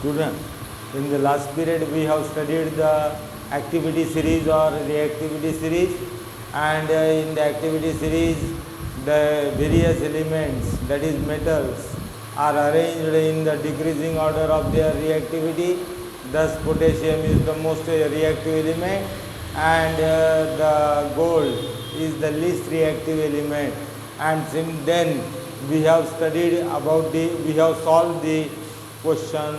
Student, in the last period we have studied the activity series or reactivity series, and in the activity series the various elements, that is metals, are arranged in the decreasing order of their reactivity. Thus potassium is the most reactive element, and the gold is the least reactive element. And then we have studied about we have solved the question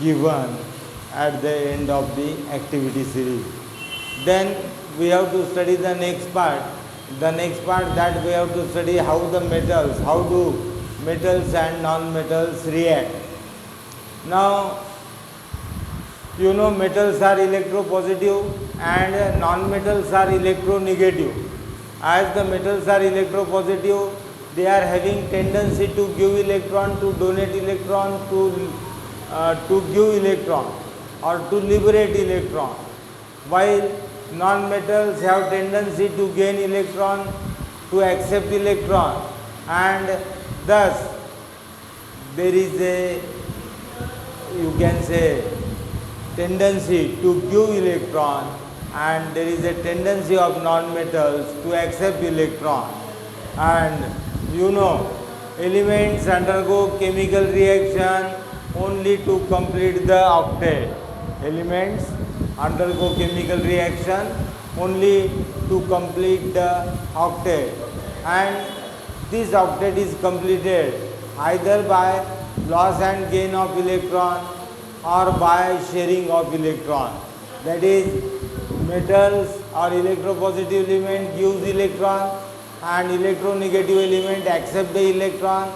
given at the end of the activity series. Then we have to study the next part. The next part, that we have to study how the metals, how do metals and non-metals react. Now, you know, metals are electropositive and non-metals are electronegative. As the metals are electropositive, they are having tendency to give electron, to donate electron, to give electron or to liberate electron, while non-metals have tendency to gain electron, to accept electron, and thus there is a, you can say, tendency to give electron, and there is a tendency of non-metals to accept electron. And you know, elements undergo chemical reaction only to complete the octet. Elements undergo chemical reaction only to complete the octet, and this octet is completed either by loss and gain of electron or by sharing of electron. That is, metals or electropositive element gives electron and electronegative element accept the electron,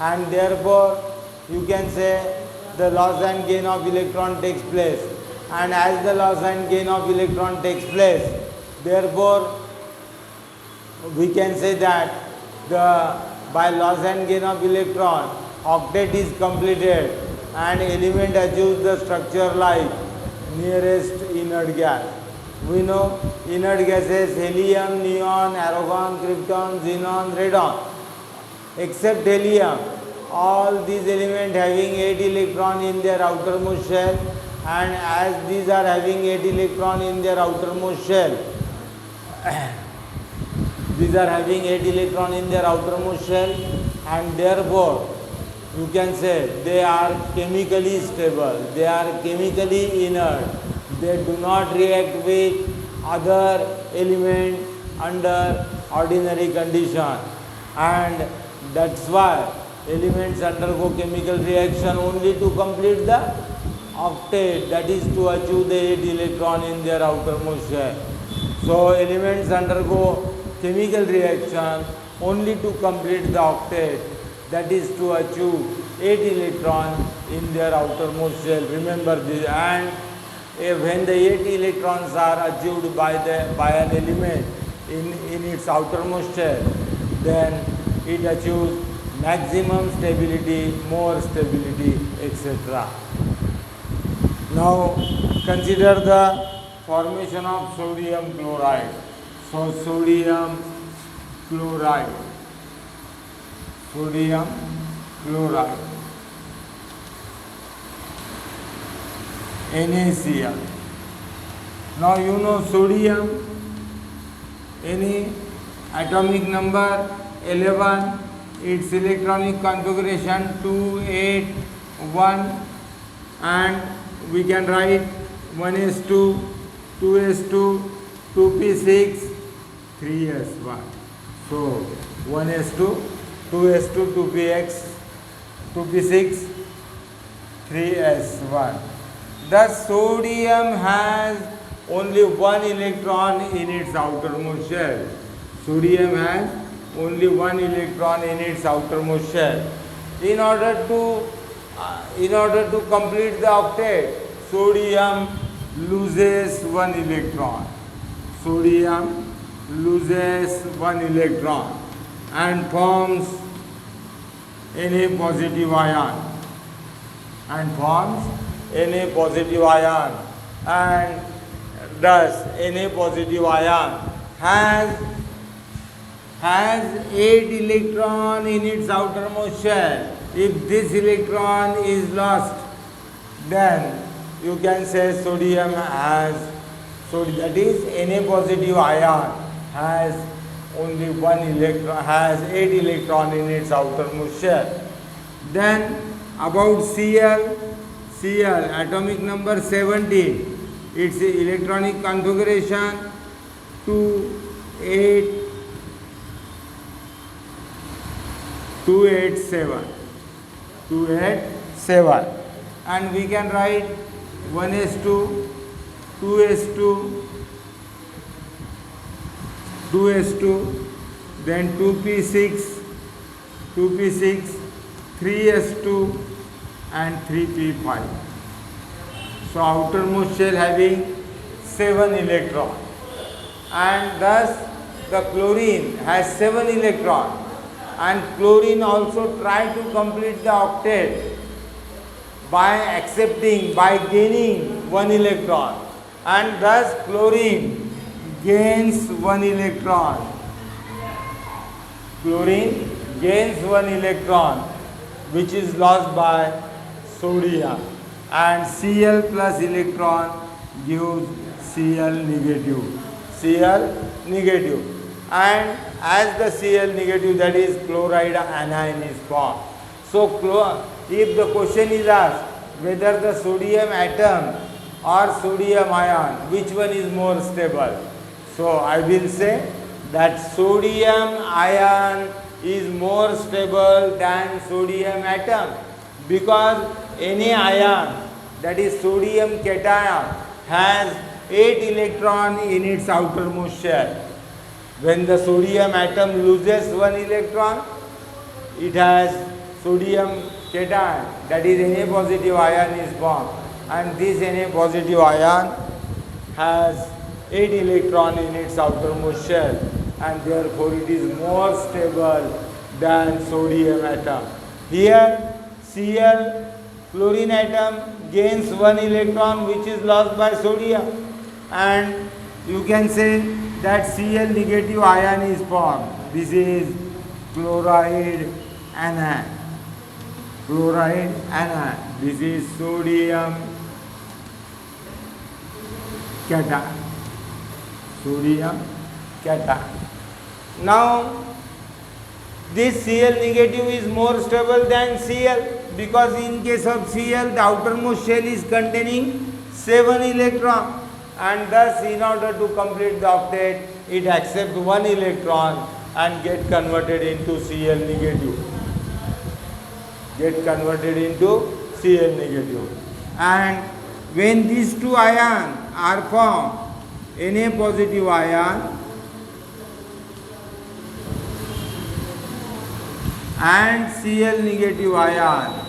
and therefore you can say the loss and gain of electron takes place. And as the loss and gain of electron takes place, therefore we can say that by loss and gain of electron, octet is completed and element achieves the structure like nearest inert gas. We know inert gases helium, neon, argon, krypton, xenon, radon. Except helium, all these elements having 8 electron in their outermost shell, and as these are having 8 electron in their outermost shell, these are having 8 electron in their outermost shell, and therefore you can say they are chemically stable, they are chemically inert, they do not react with other element under ordinary condition, and that's why elements undergo chemical reaction only to complete the octet, that is to achieve the 8 electron in their outermost shell. So elements undergo chemical reaction only to complete the octet, that is to achieve 8 electron in their outermost shell. Remember this. And when the 8 electrons are achieved by an element in its outermost shell, then it achieves maximum stability, more stability, etc. Now consider the formation of sodium chloride. So sodium chloride, NaCl. Now you know sodium, any atomic number 11, its electronic configuration 281, and we can write 1s2, 2s2, 2p6, 3s1. So 1s2, 2s2, 2px, 2p6, 3s1. Thus sodium has only one electron in its outermost shell. Sodium has only one electron in its outermost shell. In order to complete the octet, sodium loses one electron. Sodium loses one electron and forms Na positive ion. And thus Na positive ion has has 8 electron in its outermost shell. If this electron is lost, then you can say sodium has, so that is Na positive ion has only 1 electron, has 8 electron in its outermost shell. Then about Cl, atomic number 17, its electronic configuration 2, 8, 287, and we can write 1s2, 2s2, 2s2, then 2p6, 3s2 and 3p5. So outermost shell having 7 electrons, and thus the chlorine has 7 electrons, and chlorine also try to complete the octet by gaining 1 electron, and thus chlorine gains 1 electron. Chlorine gains 1 electron, which is lost by sodium, and Cl plus electron gives Cl negative, and as the Cl negative, that is chloride anion is formed. So if the question is asked whether the sodium atom or sodium ion, which one is more stable, so I will say that sodium ion is more stable than sodium atom, because any ion, that is sodium cation, has 8 electrons in its outermost shell. When the sodium atom loses 1 electron, it has sodium cation, that is Na positive ion is formed, and this Na positive ion has 8 electrons in its outermost shell, and therefore it is more stable than sodium atom. Here Cl, chlorine atom, gains 1 electron, which is lost by sodium, and you can say that Cl negative ion is formed. This is chloride anion. This is sodium cation. Now this Cl negative is more stable than Cl, because in case of Cl, the outermost shell is containing 7 electrons, and thus in order to complete the octet, it accepts 1 electron and get converted into Cl negative. And when these two ions are formed, Na positive ion and Cl negative ion,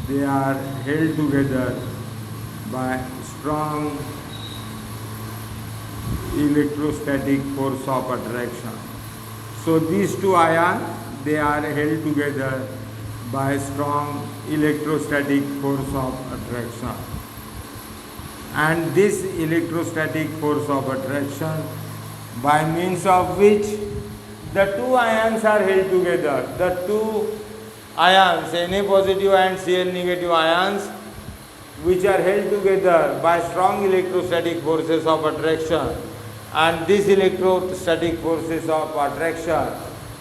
they are held together by strong electrostatic force of attraction. So these two ions, they are held together by strong electrostatic force of attraction, and this electrostatic force of attraction, by means of which the two ions are held together. The two ions, Na positive and Cl negative ions, which are held together by strong electrostatic forces of attraction, and this electrostatic forces of attraction,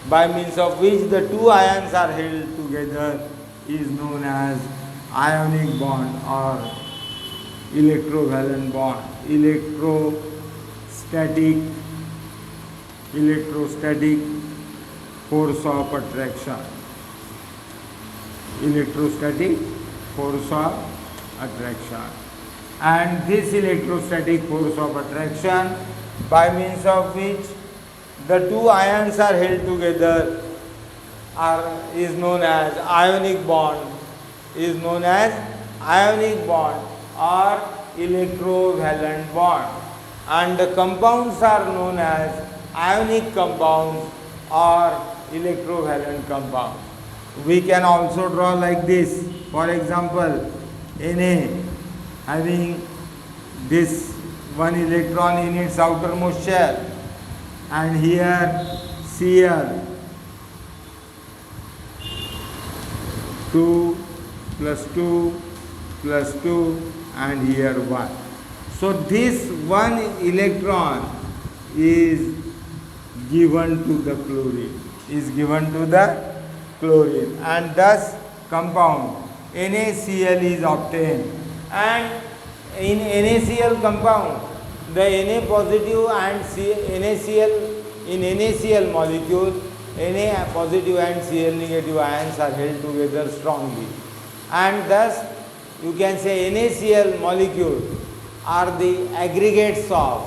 by means of which the two ions are held together, is known as ionic bond or electrovalent bond. Electrostatic force of attraction. And this electrostatic force of attraction, by means of which the two ions are held together, is known as ionic bond, or electrovalent bond, and the compounds are known as ionic compounds or electrovalent compounds. We can also draw like this. For example, Na having this one electron in its outermost shell, and here Cl 2 plus 2 plus 2 and here 1. So this one electron is given to the chlorine, and thus compound NaCl is obtained. And in NaCl compound, the Na positive and NaCl, in NaCl molecule, Na positive and Cl negative ions are held together strongly, and thus you can say NaCl molecule are the aggregates of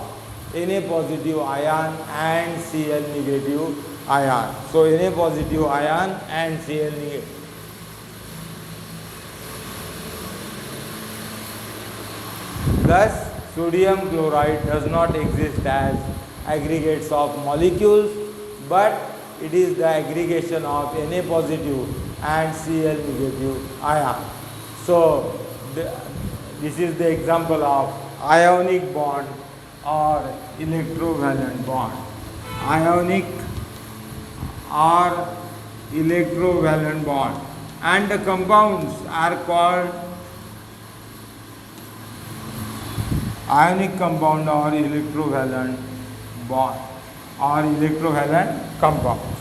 Na positive ion and Cl negative ion. So Na positive ion and Cl negative. Thus, sodium chloride does not exist as aggregates of molecules, but it is the aggregation of Na positive and Cl negative ion. So, this is the example of ionic bond or electrovalent bond. Ionic or electrovalent bond, and the compounds are called ionic compound or electrovalent bond or electrovalent compounds.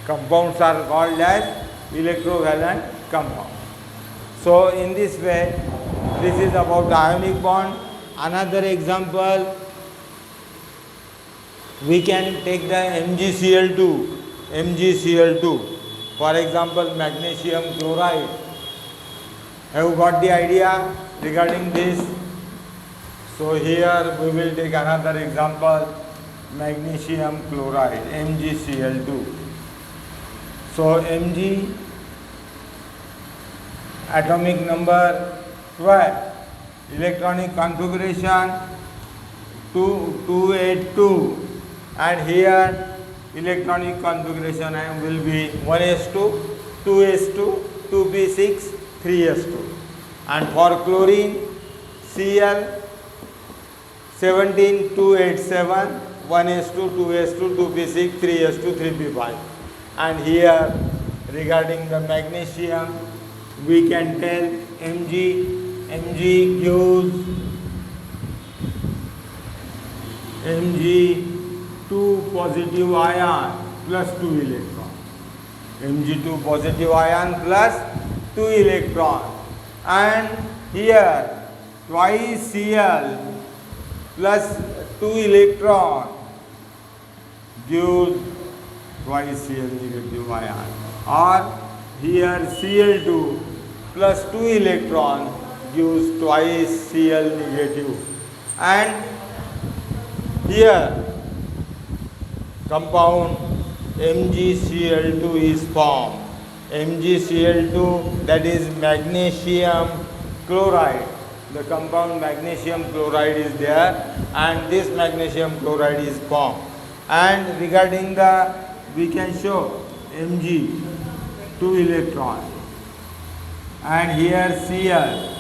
Compounds are called as electrovalent compounds. So in this way, this is about the ionic bond. Another example, we can take the MgCl2. For example, magnesium chloride. Have you got the idea regarding this? So here we will take another example, magnesium chloride, MgCl2. So Mg, atomic number 12, electronic configuration 282, and here electronic configuration will be 1s2, 2s2, 2p6, 3s2, and for chlorine Cl 17287, 1s2, 2s2, 2p6, 3s2, 3p5, and here regarding the magnesium we can tell Mg gives Mg2 positive ion plus 2 electron. Mg2 positive ion plus 2 electron, and here twice Cl plus 2 electron gives twice Cl negative ion, or here Cl2 plus 2 electron gives twice Cl negative, and here compound MgCl2 is formed. MgCl2, that is magnesium chloride. The compound magnesium chloride is there, and this magnesium chloride is formed. And regarding the, we can show Mg 2 electron, and here Cl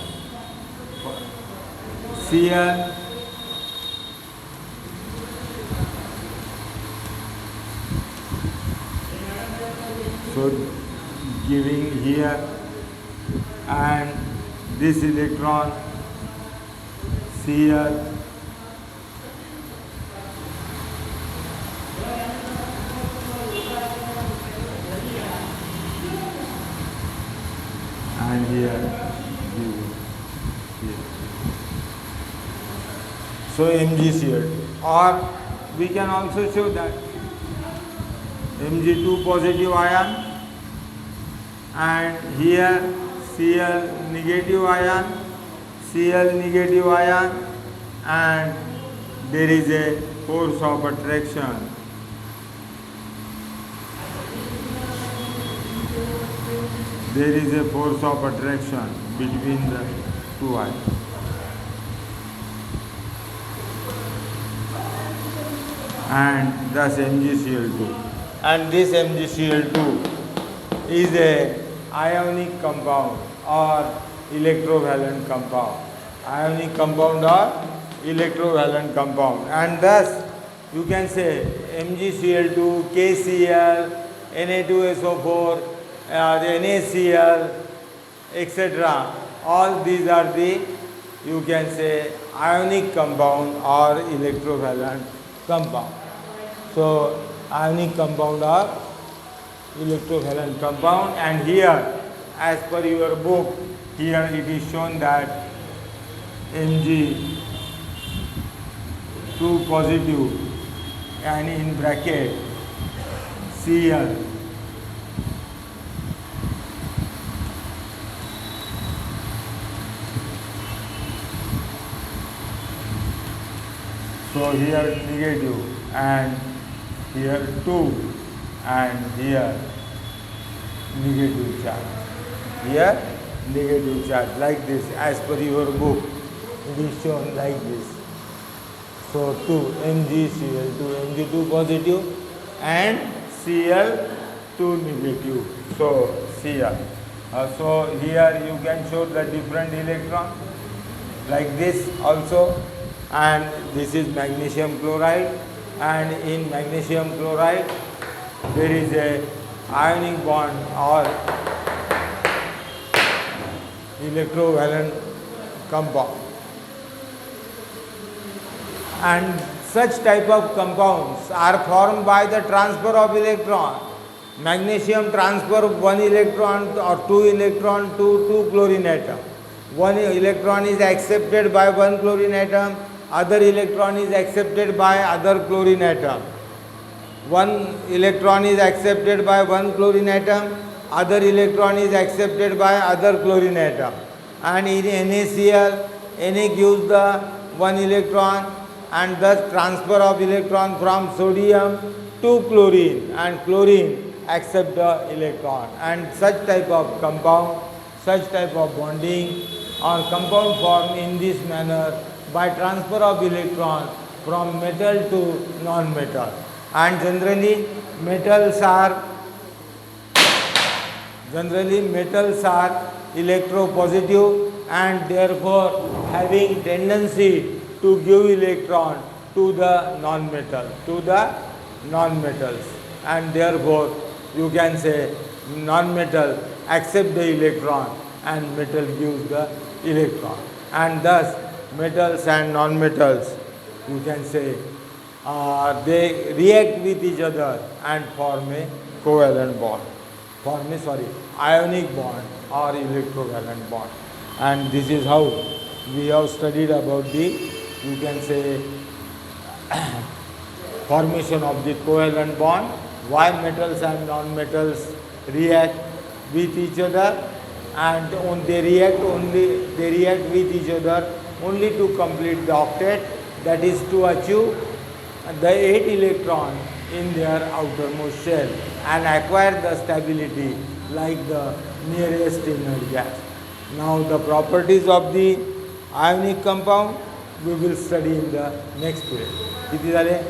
so giving here, and this electron Cl and here. So MgCl2, or we can also show that Mg2 positive ion, and here Cl negative ion, and there is a force of attraction. There is a force of attraction between the two ions. And thus MgCl2. And this MgCl2 is a ionic compound or electrovalent compound. ionic compound or electrovalent compound. And thus you can say MgCl2, KCl, Na2SO4, NaCl, etc. All these are the, you can say, ionic compound or electrovalent compound. So ionic compound or electrovalent compound, and here as per your book, here it is shown that Mg2 positive and in bracket Cl so here negative and here 2 and here negative charge. Here negative charge like this as per your book. It is shown like this. So 2 MgCl2, Mg2 positive and Cl2 negative. So Cl. So here you can show the different electron like this also, and this is magnesium chloride, and in magnesium chloride there is a ionic bond or electrovalent compound. And such type of compounds are formed by the transfer of electron. Magnesium transfer one electron or two electron to two chlorine atom. One electron is accepted by one chlorine atom, other electron is accepted by other chlorine atom. One electron is accepted by one chlorine atom, other electron is accepted by other chlorine atom. And in NaCl, Na gives the one electron, and thus transfer of electron from sodium to chlorine, and chlorine accept the electron. And such type of compound, such type of bonding or compound form in this manner by transfer of electron from metal to non-metal. And generally metals are electropositive and therefore having tendency to give electron to the non-metals, and therefore you can say non-metal accept the electron and metal gives the electron, and thus metals and non-metals, you can say they react with each other and form a covalent bond, ionic bond or electrovalent bond. And this is how we have studied about the, you can say, formation of the covalent bond, why metals and non-metals react with each other, and they react with each other only to complete the octet, that is to achieve the 8 electron in their outermost shell and acquire the stability like the nearest inner gas. Now the properties of the ionic compound we will study in the next period. किती झाले?